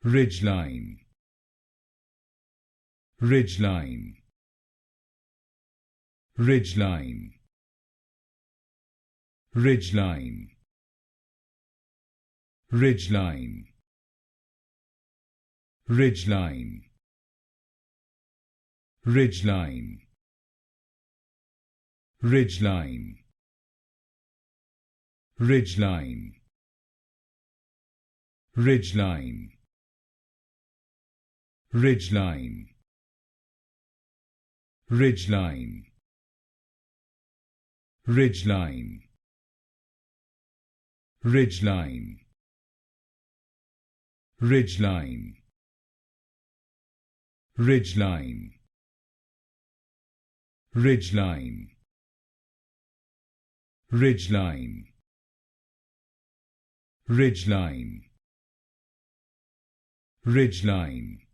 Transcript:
Ridgeline, ridgeline, ridgeline, ridgeline, ridgeline, ridgeline, ridgeline, ridgeline, ridgeline, ridgeline, ridgeline, ridgeline, ridgeline, ridgeline, ridgeline, ridgeline, ridgeline, ridgeline, ridgeline, ridgeline,